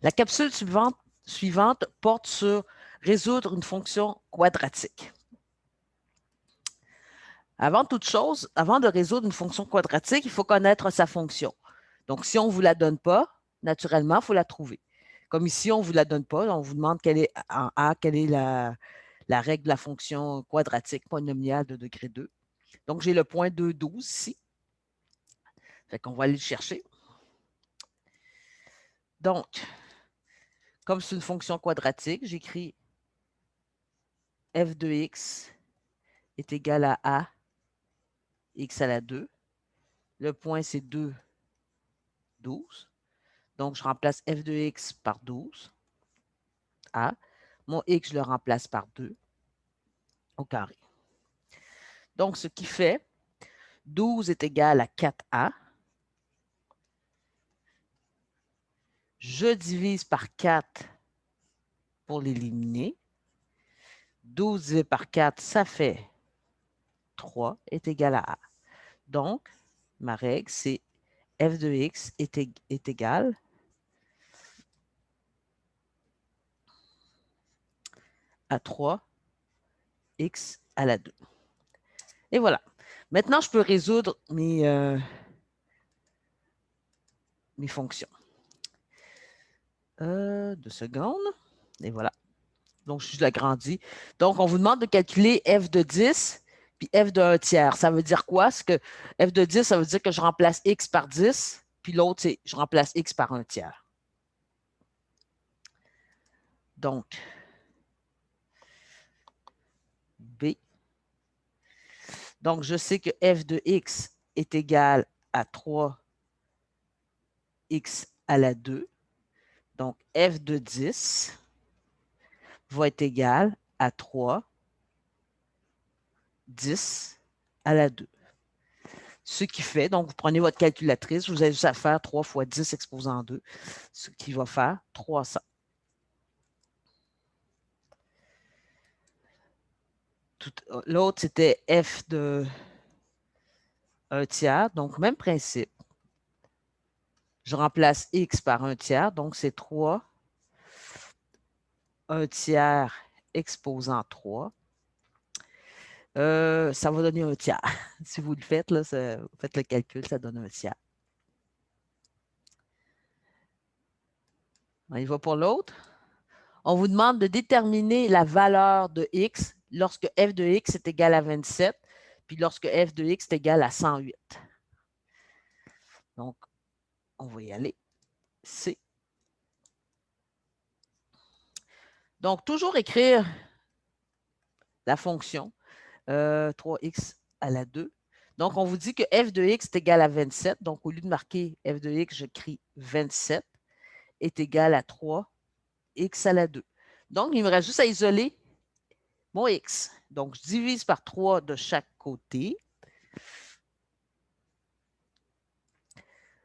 La capsule suivante porte sur résoudre une fonction quadratique. Avant toute chose, avant de résoudre une fonction quadratique, il faut connaître sa fonction. Donc, si on ne vous la donne pas, naturellement, il faut la trouver. Comme ici, on ne vous la donne pas, on vous demande quelle est la règle de la fonction quadratique polynomiale de degré 2. Donc, j'ai le point 2,12 ici. Fait qu'on va aller le chercher. Donc, comme c'est une fonction quadratique, j'écris f de x est égal à a, x à la 2. Le point, c'est 2, 12. Donc, je remplace f de x par 12. A. Mon x, je le remplace par 2 au carré. Donc, ce qui fait 12 est égal à 4a. Je divise par 4 pour l'éliminer. 12 divisé par 4, ça fait 3 est égal à a. Donc, ma règle, c'est f de x est égal à 3x à la 2. Et voilà. Maintenant, je peux résoudre mes fonctions. 2 secondes. Et voilà. Donc, je l'agrandis. Donc, on vous demande de calculer f de 10 puis f de 1 tiers. Ça veut dire quoi? C'est que f de 10, ça veut dire que je remplace x par 10, puis l'autre, c'est je remplace x par 1 tiers. Donc, B. Donc, je sais que f de x est égal à 3x à la 2. Donc, f de 10 va être égal à 3, 10 à la 2. Ce qui fait, donc vous prenez votre calculatrice, vous avez juste à faire 3 fois 10 exposant 2, ce qui va faire 300. L'autre, c'était f de 1 tiers, donc même principe. Je remplace x par 1 tiers, donc c'est 3, 1 tiers exposant 3. Ça va donner 1 tiers. Si vous le faites, là, vous faites le calcul, ça donne 1 tiers. On y va pour l'autre. On vous demande de déterminer la valeur de x lorsque f de x est égal à 27, puis lorsque f de x est égal à 108. Donc, on va y aller. C. Donc, toujours écrire la fonction 3x à la 2. Donc, on vous dit que f de x est égal à 27. Donc, au lieu de marquer f de x, j'écris 27 est égal à 3x à la 2. Donc, il me reste juste à isoler mon x. Donc, je divise par 3 de chaque côté.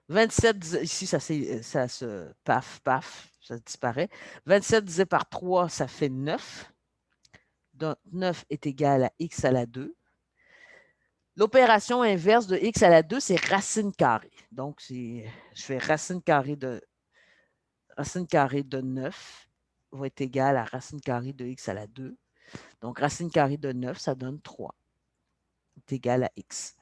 27, ici, ça se paf, paf, ça disparaît. 27 divisé par 3, ça fait 9. Donc, 9 est égal à x à la 2. L'opération inverse de x à la 2, c'est racine carrée. Donc, je fais racine carrée de 9 va être égal à racine carrée de x à la 2. Donc, racine carrée de 9, ça donne 3. C'est égal à x.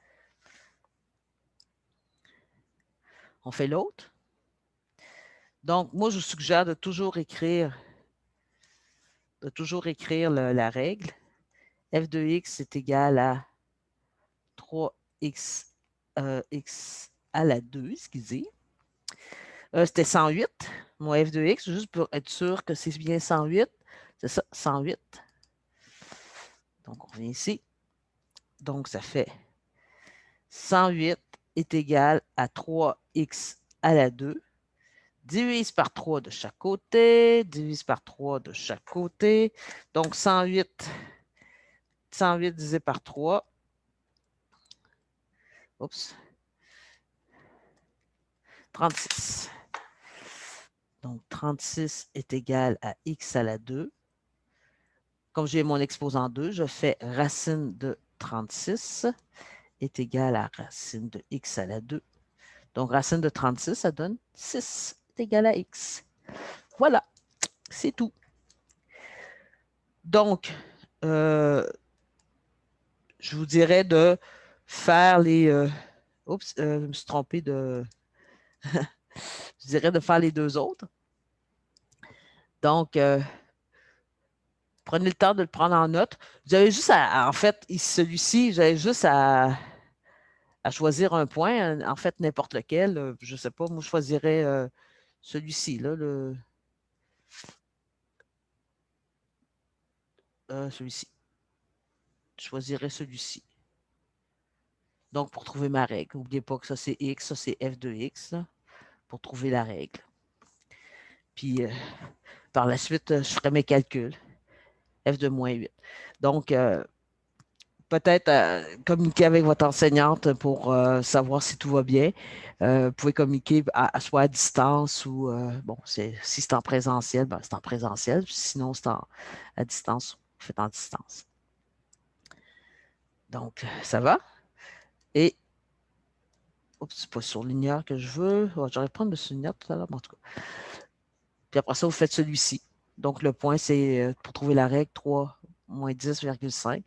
On fait l'autre. Donc, moi, je vous suggère de toujours écrire la règle. F de x est égal à 3x x à la 2, excusez. C'était 108, mon f de x, juste pour être sûr que c'est bien 108. C'est ça, 108. Donc, on revient ici. Donc, ça fait 108 est égal à 3x à la 2. Divise par 3 de chaque côté. Divise par 3 de chaque côté. Donc, 108 divisé par 3. Oups. 36. Donc, 36 est égal à x à la 2. Comme j'ai mon exposant 2, je fais racine de 36 est égal à racine de x à la 2. Donc, racine de 36, ça donne 6 est égal à x. Voilà, c'est tout. Donc, je vous dirais de faire les... oups, je me suis trompé de... Je dirais de faire les deux autres. Donc, prenez le temps de le prendre en note. Vous avez juste en fait, celui-ci, j'avais juste à choisir un point, en fait, n'importe lequel. Je ne sais pas, moi, je choisirais celui-ci, là, celui-ci. Je choisirais celui-ci. Donc, pour trouver ma règle, n'oubliez pas que ça, c'est x, ça, c'est f de x, là, pour trouver la règle. Puis, par la suite, je ferai mes calculs. F de moins 8. Donc, peut-être communiquer avec votre enseignante pour savoir si tout va bien. Vous pouvez communiquer soit à distance ou, bon, si c'est en présentiel, ben, c'est en présentiel. Sinon, c'est à distance. Vous faites en distance. Donc, ça va. Et, oups, c'est pas surligneur que je veux. Oh, j'aurais pu prendre le surligneur tout à l'heure, en tout cas. Puis après ça, vous faites celui-ci. Donc, le point, c'est pour trouver la règle 3 moins 10,5.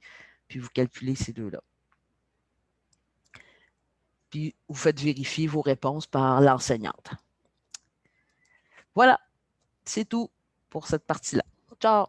Puis vous calculez ces deux-là. Puis vous faites vérifier vos réponses par l'enseignante. Voilà, c'est tout pour cette partie-là. Ciao!